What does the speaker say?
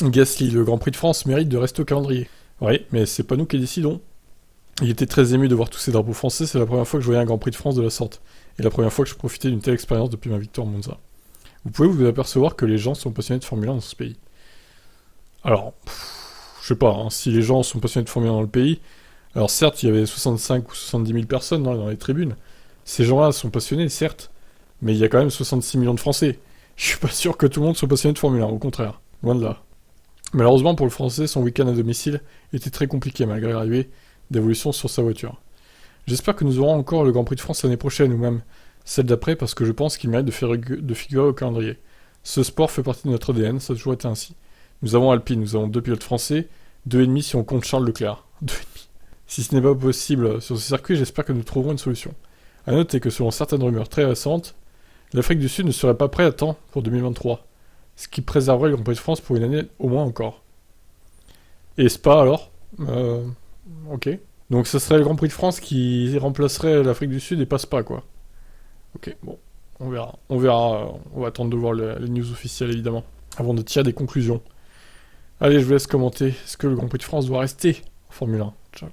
Gasly, le Grand Prix de France mérite de rester au calendrier. Oui, mais c'est pas nous qui décidons. Il était très ému de voir tous ces drapeaux français, c'est la première fois que je voyais un Grand Prix de France de la sorte. Et la première fois que je profitais d'une telle expérience depuis ma victoire à Monza. Vous pouvez vous apercevoir que les gens sont passionnés de Formule 1 dans ce pays. Alors, je sais pas, hein, si les gens sont passionnés de Formule 1 dans le pays, alors certes, il y avait 65 ou 70 000 personnes dans les tribunes. Ces gens-là sont passionnés, certes, mais il y a quand même 66 millions de Français. Je suis pas sûr que tout le monde soit passionné de Formule 1, au contraire. Loin de là. Malheureusement pour le Français, son week-end à domicile était très compliqué malgré l'arrivée d'évolution sur sa voiture. J'espère que nous aurons encore le Grand Prix de France l'année prochaine ou même celle d'après parce que je pense qu'il mérite de figurer au calendrier. Ce sport fait partie de notre ADN, ça a toujours été ainsi. Nous avons Alpine, nous avons 2 pilotes français, 2,5 si on compte Charles Leclerc. 2,5. Si ce n'est pas possible sur ce circuit, j'espère que nous trouverons une solution. A noter que selon certaines rumeurs très récentes, l'Afrique du Sud ne serait pas prêt à temps pour 2023, ce qui préserverait le Grand Prix de France pour une année au moins encore. Et Spa alors Ok. Donc ça serait le Grand Prix de France qui remplacerait l'Afrique du Sud et pas Spa quoi. Ok, bon, on verra. On verra, on va attendre de voir les news officielles évidemment, avant de tirer des conclusions. Allez, je vous laisse commenter. Est-ce que le Grand Prix de France doit rester en Formule 1 Ciao.